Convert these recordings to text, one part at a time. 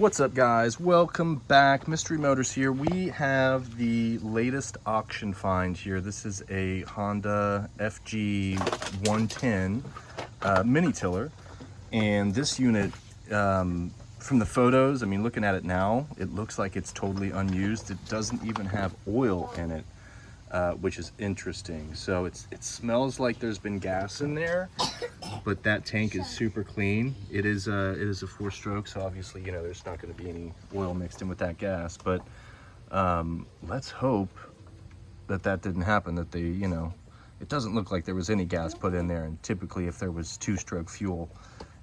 What's up, guys? Welcome back. Mystery Motors here. We have the latest auction find here. This is a Honda FG110 mini tiller, and this unit, from the photos, I mean, looking at it now, it looks like it's totally unused. It doesn't even have oil in it, which is interesting. So it smells like there's been gas in there, but that tank is super clean. It is a 4-stroke, so obviously, you know, there's not going to be any oil mixed in with that gas. But let's hope that didn't happen. That they, you know, it doesn't look like there was any gas put in there. And typically, if there was 2-stroke fuel,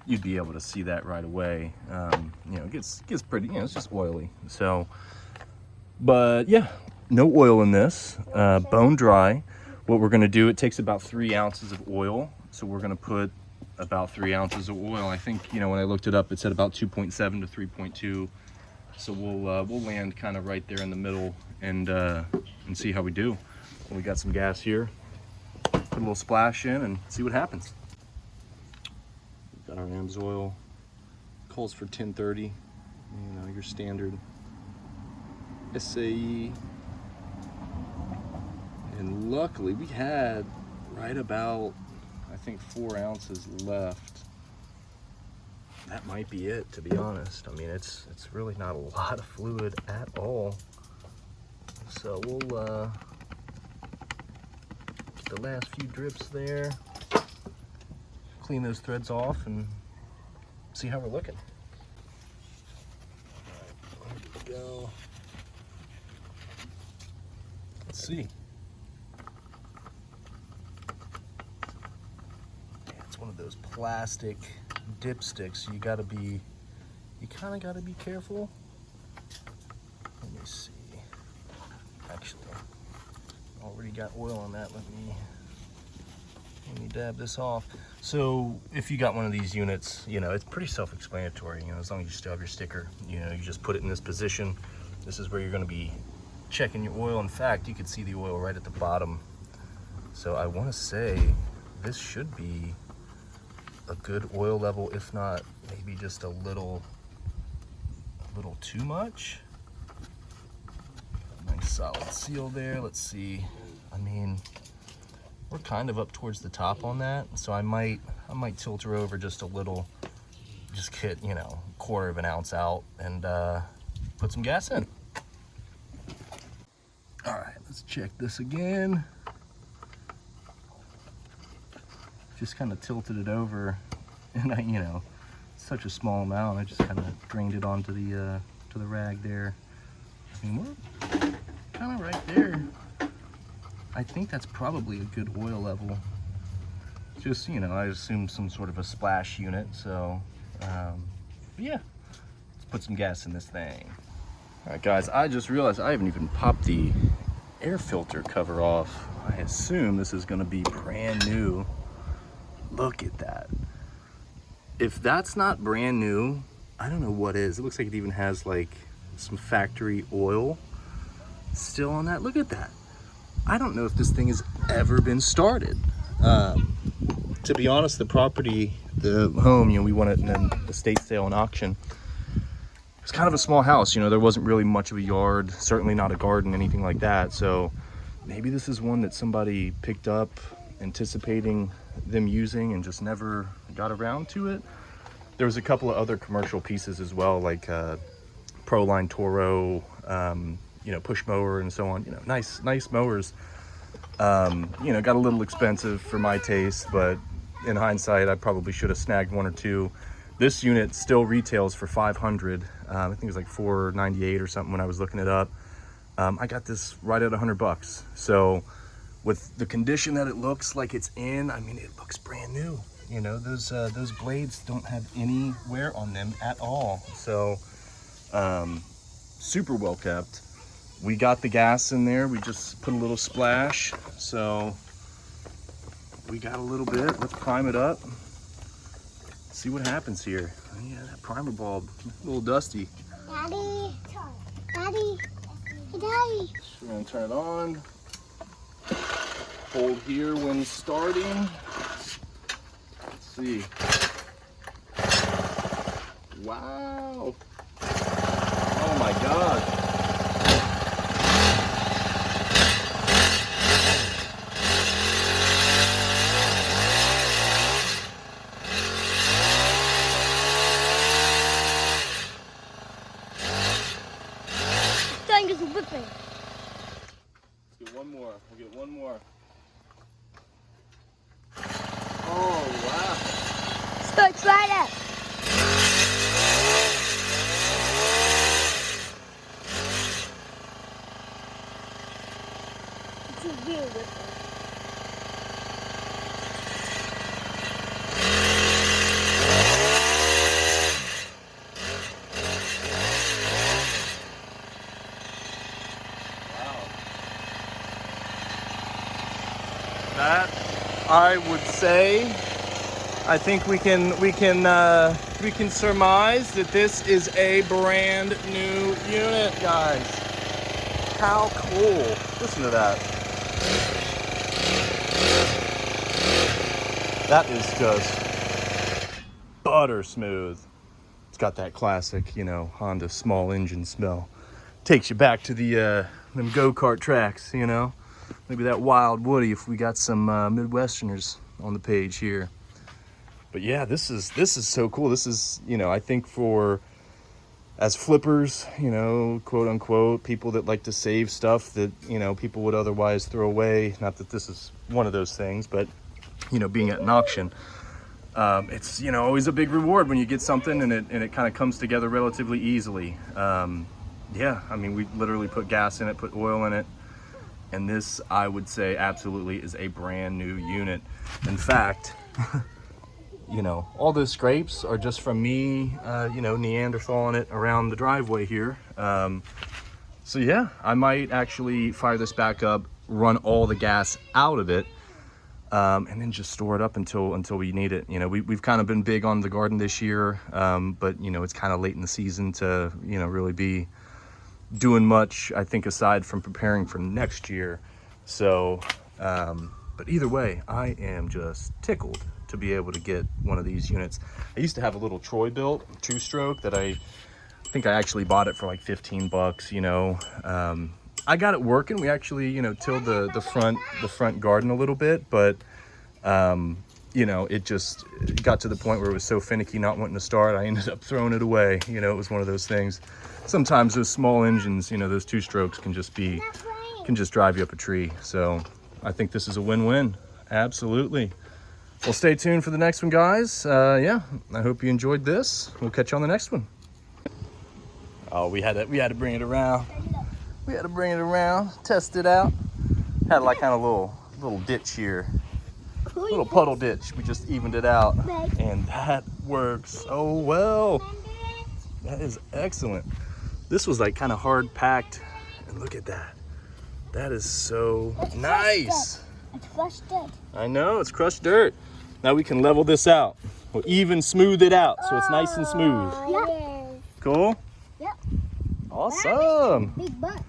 you'd be able to see that right away. You know, it gets pretty. You know, it's just oily. So, but yeah, no oil in this. Bone dry. What we're going to do, it takes about 3 ounces of oil. So we're going to put about 3 ounces of oil. I think, you know, when I looked it up, it said about 2.7 to 3.2. So we'll land kind of right there in the middle and see how we do. We got some gas here. Put a little splash in and see what happens. We've got our AMSOIL. Calls for 1030. You know, your standard SAE. And luckily we had right about, I think, 4 ounces left. That might be it, to be honest. I mean, it's really not a lot of fluid at all. So we'll get the last few drips there, clean those threads off, and see how we're looking. All right, here we go. Let's see. One of those plastic dipsticks, so you kind of gotta be careful. Let me see. Actually, already got oil on that. Let me dab this off. So if you got one of these units, you know, it's pretty self-explanatory. You know, as long as you still have your sticker, you know, you just put it in this position. This is where you're going to be checking your oil. In fact, you can see the oil right at the bottom. So I want to say this should be a good oil level, if not maybe just a little too much. Nice solid seal there. Let's see. I mean, we're kind of up towards the top on that, so I might tilt her over just a little, just get, you know, 1/4 of an ounce out and put some gas in. All right, let's check this again. Just kind of tilted it over, and I, you know, such a small amount, I just kind of drained it onto the to the rag there. I mean, we're kind of right there. I think that's probably a good oil level. Just, you know, I assume some sort of a splash unit. So, yeah, let's put some gas in this thing. All right, guys, I just realized I haven't even popped the air filter cover off. I assume this is going to be brand new. Look at that. If that's not brand new, I don't know what is. It looks like it even has like some factory oil still on that. Look at that. I don't know if this thing has ever been started. To be honest, the property, the home, you know, we won it in an estate sale and auction. It's kind of a small house, you know, there wasn't really much of a yard, certainly not a garden, anything like that. So maybe this is one that somebody picked up anticipating them using and just never got around to it. There was a couple of other commercial pieces as well, like Proline Toro, you know, push mower and so on. You know, nice mowers. You know, got a little expensive for my taste, but in hindsight, I probably should have snagged 1 or 2. This unit still retails for $500. I think it was like $498 or something when I was looking it up. I got this right at $100. So with the condition that it looks like it's in, I mean, it looks brand new. You know, those blades don't have any wear on them at all. So super well kept. We got the gas in there. We just put a little splash. So we got a little bit. Let's prime it up. See what happens here. Oh, yeah, that primer bulb, a little dusty. Daddy, Daddy, Daddy. So we're gonna turn it on. Hold here when starting. Let's see. Wow. God. Thing is whipping. Let's get one more. We'll get one more. Oh, wow. Starts right up. It's a real whipping. That, I would say, I think we can surmise that this is a brand new unit, guys. How cool! Listen to that. That is just butter smooth. It's got that classic, you know, Honda small engine smell. Takes you back to the them go-kart tracks, you know. Maybe that Wild Woody if we got some Midwesterners on the page here. But yeah, this is so cool. This is, you know, I think for as flippers, you know, quote unquote, people that like to save stuff that, you know, people would otherwise throw away. Not that this is one of those things, but, you know, being at an auction, it's, you know, always a big reward when you get something and it kind of comes together relatively easily. Yeah, I mean, we literally put gas in it, put oil in it. And this, I would say, absolutely is a brand new unit. In fact, you know, all those scrapes are just from me, you know, Neanderthaling it around the driveway here. So yeah, I might actually fire this back up, run all the gas out of it, and then just store it up until we need it. You know, we've kind of been big on the garden this year, but you know, it's kind of late in the season to, you know, really be doing much, I think, aside from preparing for next year. So, but either way, I am just tickled to be able to get one of these units. I used to have a little Troy built two-stroke that I think I actually bought it for like 15 bucks, you know. I got it working. We actually, you know, tilled the front garden a little bit, but you know, it just got to the point where it was so finicky not wanting to start, I ended up throwing it away. You know, it was one of those things. Sometimes those small engines, you know, those two strokes can just drive you up a tree. So I think this is a win-win. Absolutely. Well, stay tuned for the next one, guys. Yeah, I hope you enjoyed this. We'll catch you on the next one. Oh, we had to bring it around. We had to bring it around, test it out. Had like kind of little ditch here. Little puddle ditch. We just evened it out. And that works so well. That is excellent. This was like kind of hard packed. And look at that. That is so nice. It's crushed dirt. I know, it's crushed dirt. Now we can level this out. We'll even smooth it out so it's nice and smooth. Yeah. Cool? Yep. Awesome. Big butt.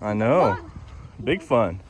I know. Big fun.